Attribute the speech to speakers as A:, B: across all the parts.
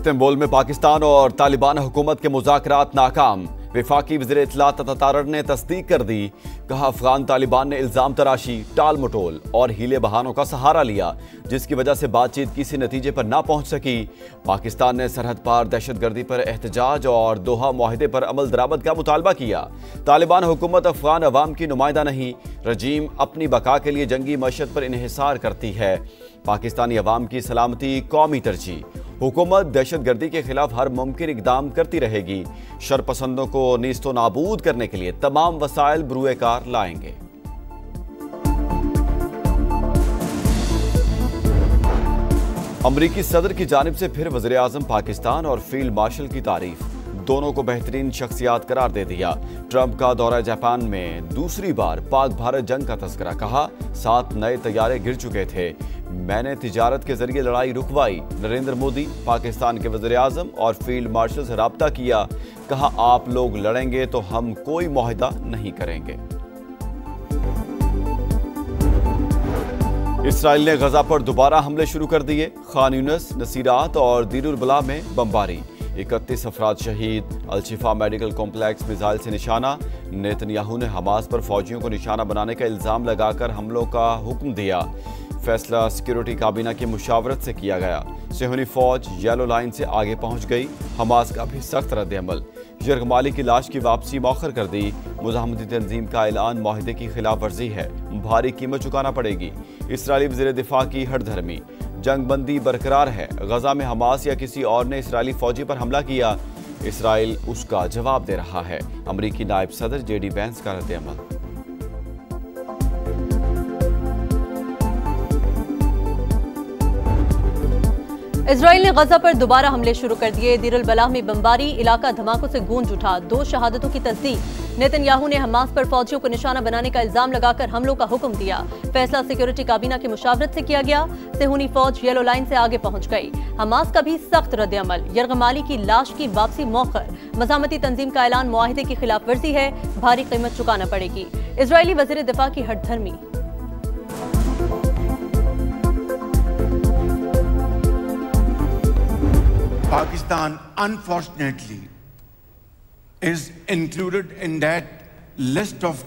A: Istanbul में पाकिस्तान और तालिबान हुकूमत के मुज़ाकरात नाकाम। वफाकी वज़ीर इत्तलात अतातारर ने तस्दीक कर दी। कहा, अफगान तालिबान ने इल्ज़ाम तराशी, टाल मटोल और हीले बहानों का सहारा लिया, जिसकी वजह से बातचीत किसी नतीजे पर ना पहुंच सकी। पाकिस्तान ने सरहद पार दहशतगर्दी पर एहतजाज और दोहा मुआहदे पर अमल दरामद का मुतालबा किया। तालिबान हुकूमत अफगान अवाम की नुमाइंदा नहीं, रजीम अपनी बका के लिए जंगी मशत पर इन्हिसार करती है। पाकिस्तानी अवाम की सलामती कौमी तरजीह। हुकूमत दहशतगर्दी के खिलाफ हर मुमकिन इकदाम करती रहेगी। शरपसंदों को नीस्तो नाबूद करने के लिए तमाम वसाइल बरूए कार लाएंगे। अमरीकी सदर की जानिब से फिर वज़ीर आज़म पाकिस्तान और फील्ड मार्शल की तारीफ। दोनों को बेहतरीन शख्सियात करार दे दिया। ट्रंप का दौरा जापान में दूसरी बार पाक भारत जंग का तस्करा। कहा, 7 नए तैयारे गिर चुके थे, मैंने तिजारत के जरिए लड़ाई रुकवाई। नरेंद्र मोदी पाकिस्तान के वज़ीर आज़म और फील्ड मार्शल से राब्ता किया। कहा, आप लोग लड़ेंगे तो हम कोई मुआहदा नहीं करेंगे। इसराइल ने गजा पर दोबारा हमले शुरू कर दिए। खान यूनिस, नसीरात और दीरुल बला में बमबारी। 31 अफराद शहीद। अल-शिफा मेडिकल कॉम्प्लेक्स मिसाइल से निशाना। नेतन्याहू ने हमास पर फौजियों को निशाना बनाने का इल्जाम लगाकर हमलों का हुक्म दिया। फैसला सिक्योरिटी काबीना की मुशावरत से किया गया। सेहूनी फौज येलो लाइन से आगे पहुंच गई। हमास का भी सख्त रद्द-ए-अमल। यरगमाली की लाश की वापसी मौखर कर दी। मुजाहमती तंजीम का ऐलान मुआहदे की खिलाफ वर्जी है, भारी कीमत चुकाना पड़ेगी। इसराइली वज़ीर दिफा की हठधर्मी। जंग बंदी बरकरार है। गजा में हमास या किसी और ने इसराइली फौजी पर हमला किया, इसराइल उसका जवाब दे रहा है। अमरीकी नायब सदर जेडी वेंस का रद्द-ए-अमल।
B: इजराइल ने गजा पर दोबारा हमले शुरू कर दिए। दीरुल बलाह में बमबारी, इलाका धमाकों से गूंज उठा। 2 शहादतों की तस्दीक। नेतन्याहू ने हमास पर फौजियों को निशाना बनाने का इल्जाम लगाकर हमलों का हुक्म दिया। फैसला सिक्योरिटी काबीना की मुशावरत से किया गया। सेहूनी फौज येलो लाइन से आगे पहुंच गई। हमास का भी सख्त रद्द-ए-अमल। यरगमाली की लाश की वापसी मौखर। मज़ामती तंजीम का ऐलान मुआहिदे की खिलाफ वर्जी है, भारी कीमत चुकाना पड़ेगी। इजरायली वज़ीर दिफा की हठधर्मी।
C: Pakistan, unfortunately, is included in that list of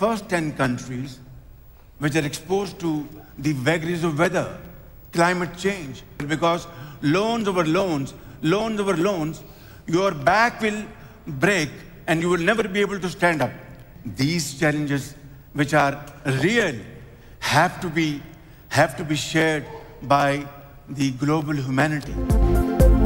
C: first 10 countries which are exposed to the vagaries of weather, climate change. Because loans over loans, your back will break and you will never be able to stand up. These challenges, which are real, have to be shared by the global humanity.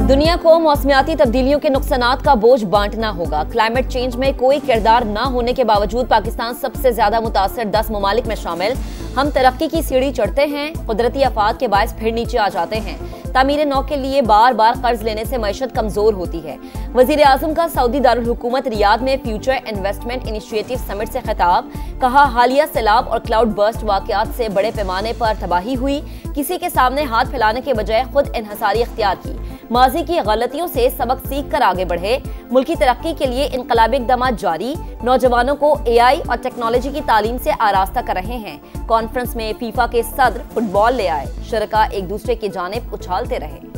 D: दुनिया को मौसमियाती तब्दीलियों के नुकसानात का बोझ बांटना होगा। Climate change में कोई किरदार न होने के बावजूद पाकिस्तान सबसे ज्यादा मुतासर 10 ममालिक में शामिल। हम तरक्की की सीढ़ी चढ़ते हैं, कुदरती आफात के बायस फिर नीचे आ जाते हैं। तामीर नौ के लिए बार बार कर्ज लेने से मईशत कमजोर होती है। वजीर आजम का सऊदी दारुल हुकूमत रियाद में फ्यूचर इन्वेस्टमेंट इनिशिएटिव समिट से खिताब। कहा, हालिया सैलाब और क्लाउड बर्स्ट वाकयात से बड़े पैमाने पर तबाही हुई। किसी के सामने हाथ फैलाने के बजाय खुद इन्हसारी इख्तियार की। माजी की गलतियों से सबक सीख कर आगे बढ़े। मुल्की तरक्की के लिए इनकलाबी इक़दामात जारी। नौजवानों को AI और टेक्नोलॉजी की तालीम से आरास्ता कर रहे हैं। कॉन्फ्रेंस में फीफा के सदर फुटबॉल ले आए। शरका एक दूसरे की जानिब उछालते रहे।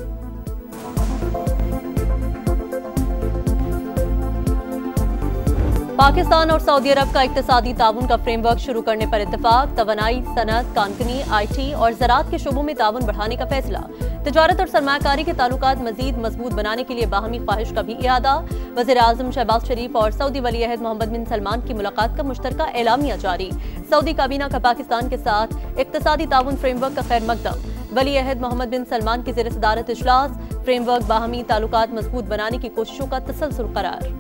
B: पाकिस्तान और सऊदी अरब का इक्तिसादी ताउन का फ्रेमवर्क शुरू करने पर इत्तेफाक। तवानाई, सनत, कानकनी, IT और ज़राअत के शोबों में ताउन बढ़ाने का फैसला। तिजारत और सरमायाकारी के ताल्लुकात मजीद मजबूत बनाने के लिए बाहमी ख्वाहिश का भी इरादा। वज़ीर आज़म शहबाज शरीफ और सऊदी वली अहद मोहम्मद बिन सलमान की मुलाकात का मुश्तरका एलामिया जारी। सऊदी काबीना का पाकिस्तान के साथ इक्तिसादी ताउन फ्रेमवर्क का खैर मकदम। वली अहद मोहम्मद बिन सलमान की ज़ेर सदारत इजलास। फ्रेमवर्क बाहमी ताल्लुकात मजबूत बनाने की कोशिशों का तसलसल करार।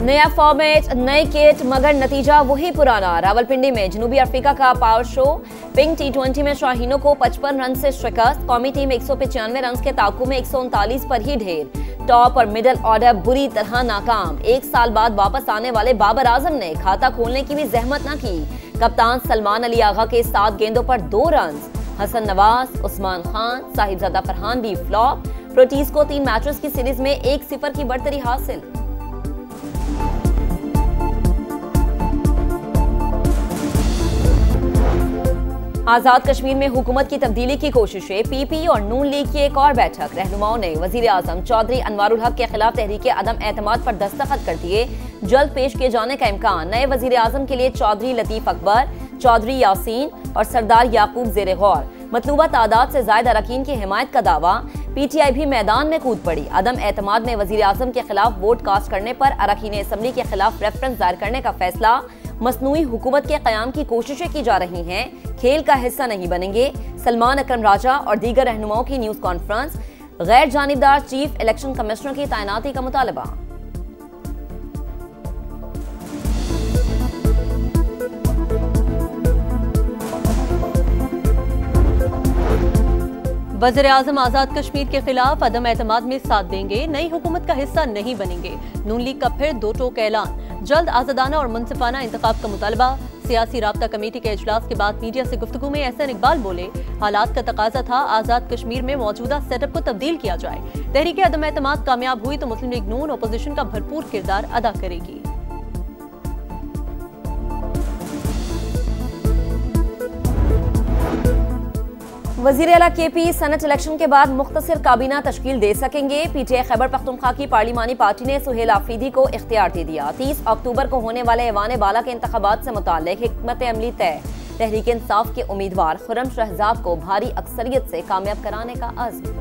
D: नया फॉर्मेट, नए किट, मगर नतीजा वही पुराना। रावलपिंडी में जनूबी अफ्रीका का पावर शो। पिंक T20 में शाहीनों को 55 रन से शिकस्त। कौमी टीम 195 रन के ताकू में 139 पर ही ढेर। टॉप और मिडिल ऑर्डर बुरी तरह नाकाम। 1 साल बाद वापस आने वाले बाबर आजम ने खाता खोलने की भी जहमत न की। कप्तान सलमान अली आगा के 7 गेंदों पर 2 रन। हसन नवाज, उस्मान खान, साहिबजादा फरहान भी फ्लॉप। प्रोटीज को 3 मैचेस की सीरीज में 1-0 की बढ़तरी हासिल। आजाद कश्मीर में हुकूमत की तब्दीली की कोशिशें, पीपी और नून लीग की एक और बैठक। रहनुमाओं ने वजीर आजम चौधरी अनवारुल हक के खिलाफ तहरीक अदम एतमाद पर दस्तखत कर दिए। जल्द पेश किए जाने का इम्कान। नए वजीर आजम के लिए चौधरी लतीफ अकबर, चौधरी यासीन और सरदार याकूब जेर गौर। मतलूबा तादाद से ज्यादा अरकान की हिमायत का दावा। पीटीआई भी मैदान में कूद पड़ी। अदम एतमाद में वजीर आजम के खिलाफ वोट कास्ट करने पर अरकान असम्बली के खिलाफ रेफरेंस दायर करने का फैसला। मसनूई हुकूमत के क़याम की कोशिशें की जा रही हैं, खेल का हिस्सा नहीं बनेंगे। सलमान अकरम राजा और दीगर रहनुमाओं की न्यूज कॉन्फ्रेंस। गैर जानिबदार चीफ इलेक्शन कमिश्नर की तैनाती का मुतालबा।
B: वज़ीर आज़म आज़ाद कश्मीर के खिलाफ अदम एतमाद में साथ देंगे, नई हुकूमत का हिस्सा नहीं बनेंगे। नून लीग का फिर दो टोक ऐलान। जल्द आज़ादाना और मुनसिफाना इंतखाब का मुतालबा। सियासी राब्ता कमेटी के इजलास के बाद मीडिया से गुफ्तगू में एहसन इकबाल बोले, हालात का तकाजा था आज़ाद कश्मीर में मौजूदा सेटअप को तब्दील किया जाए। तहरीक अदम एतमाद कामयाब हुई तो मुस्लिम लीग नून अपोजिशन का भरपूर किरदार अदा करेगी।
D: वजीर आला केपी सनत इलेक्शन के बाद मुख्तसर काबीना तश्कील दे सकेंगे। पीटीआई खैबर पख्तूनख्वा की पार्लिमानी पार्टी ने सुहेल आफरीदी को इख्तियार दे दिया। 30 अक्टूबर को होने वाले ऐवान बाला के इंतखाबात से मुताल्लिक हिकमत अमली तय। तहरीक इंसाफ के उम्मीदवार खुर्रम शहजाद को भारी अक्सरियत से कामयाब कराने का अज़्म।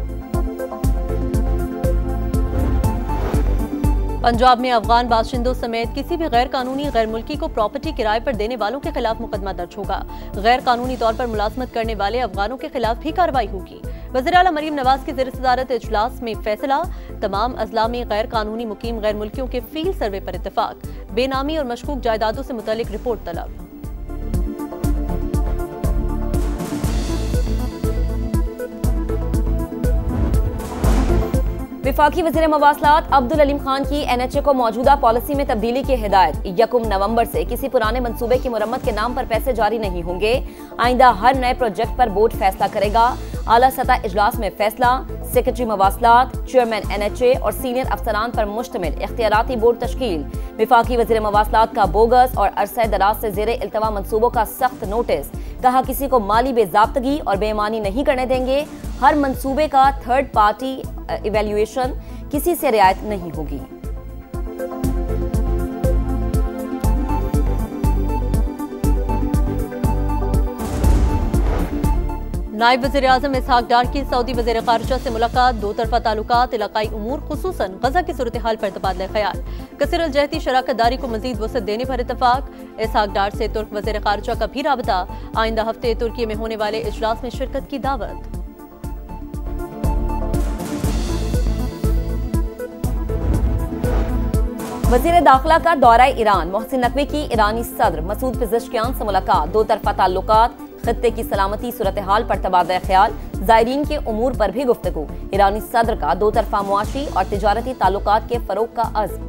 B: पंजाब में अफगान बाशिंदों समेत किसी भी गैर कानूनी गैर मुल्की को प्रॉपर्टी किराए पर देने वालों के खिलाफ मुकदमा दर्ज होगा। गैर कानूनी तौर पर मुलाजमत करने वाले अफगानों के खिलाफ भी कार्रवाई होगी। वज़ीर आला मरीम नवाज की ज़ेर सदारत इजलास में फैसला। तमाम अजला में गैर कानूनी मुकीम गैर मुल्कियों के फील्ड सर्वे पर इत्तेफाक। बेनामी और मशकूक जायदादों से मुतालिक रिपोर्ट तलब।
D: विफाकी वज़ीर मवासलात अब्दुल अलीम खान की NHA को मौजूदा पॉलिसी में तब्दीली की हिदायत। 1 नवंबर से किसी पुराने मंसूबे की मुरम्मत के नाम पर पैसे जारी नहीं होंगे। आइंदा हर नए प्रोजेक्ट पर बोर्ड फैसला करेगा। आला सतह इजलास में फैसला। सेक्रेटरी मवासलात, चेयरमैन NHA और सीनियर अफसरान पर मुश्तमिल इख्तियाराती बोर्ड तश्कील। विफाकी वज़ीर मवासलात का बोगस और अरसे दराज से ज़ेरे इल्तवा मंसूबों का सख्त नोटिस। कहा किसी को माली बेज़ाब्तगी और बेईमानी नहीं करने देंगे। हर मंसूबे का थर्ड पार्टी इवैल्यूएशन, किसी से रियायत नहीं होगी।
B: नायब वज़ीर आज़म इसहाक डार की सऊदी वज़ीर ख़ारिजा से मुलाकात। दो तरफ़ा ताल्लुकात, इलाकाई उमूर खुसूसन गज़ा की सूरत हाल पर तबादला ख्याल। कसर अलजहती शराकत दारी को मज़ीद वसअत देने पर इत्तफाक। इसहाक डार से तुर्क वज़ीर ख़ारिजा का भी राबता। आइंदा हफ्ते तुर्की में होने वाले इजलास में शिरकत की दावत।
D: वज़ीर दाखिला का दौरा ईरान। मोहसिन नकवी की ईरानी सदर मसूद पेज़ेश्कियान से मुलाकात। दो तरफ़ा ताल्लुकात, खत्ते की सलामती सूरत हाल पर तबादला ख्याल। ज़ायरीन के उमूर पर भी गुफ्तगू। ईरानी सदर का दो तरफ़ा मुआशी और तिजारती ताल्लुकात के फरोग का अज़्म।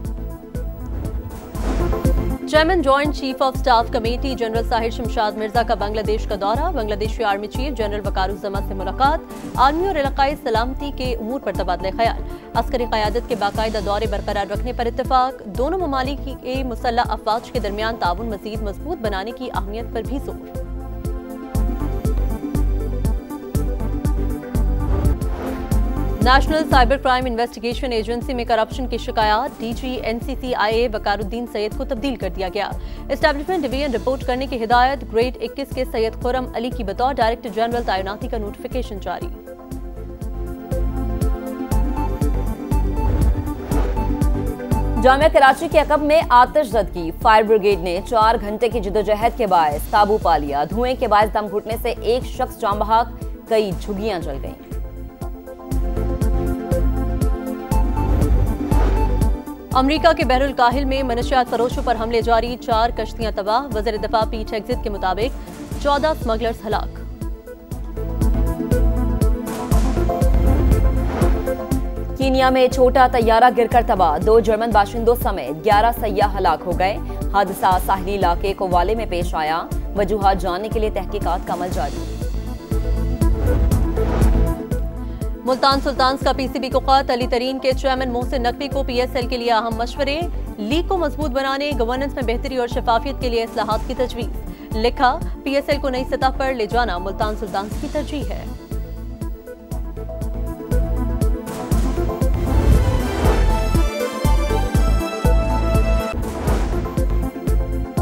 B: Chairman joint chief of staff committee general Sahir Shamshad Mirza का बांग्लादेश का दौरा। Bangladeshi army chief general Waqaruzzaman से मुलाकात। आर्मी और इलाकाई सलामती के उमूर पर तबादला ख्याल। अस्करी क़यादत के बाकायदा दौरे बरकरार रखने पर इत्तफाक। दोनों ममालिक के मुसल्लह अफ़वाज के दरमियान ताउन मज़ीद मजबूत बनाने की अहमियत पर भी जोर। National cyber crime investigation agency में करप्शन की शिकायत। DG NCCIA वकारुद्दीन सैयद को तब्दील कर दिया गया। एस्टैब्लिशमेंट डिवीजन रिपोर्ट करने की हिदायत। ग्रेड 21 के सैयद खुर्रम अली की बतौर डायरेक्टर जनरल तैनाती का नोटिफिकेशन जारी।
D: जामिया कराची के अकब में आतिशज़दगी। फायर ब्रिगेड ने 4 घंटे की जिदोजहद के बायस काबू पा लिया। धुएं के बायस दम घुटने से एक शख्स जान बहक, कई झुग्गियां जल गईं।
B: अमरीका के बहरुल काहिल में मनशियात फरोशों पर हमले जारी। 4 कश्तियां तबाह। वज़ीर दिफा पीट हेग्जिट के मुताबिक 14 स्मगलर्स हलाक।
D: कीनिया में छोटा तैयारा गिरकर तबाह। 2 जर्मन बाशिंदों समेत 11 सयाह हलाक हो गए। हादसा साहिली इलाके कोवाले में पेश आया। वजूहात जानने के लिए तहकीकात का अमल जारी।
B: मुल्तान सुल्तान्स का PCB को खत। अली तरीन के चेयरमैन मोहसिन नकवी को PSL के लिए अहम मशवरे। लीग को मजबूत बनाने, गवर्नेंस में बेहतरी और शफाफियत के लिए इस्लाहात की तजवीज़। लिखा, PSL को नई सतह पर ले जाना मुल्तान सुल्तान की तरजीह है।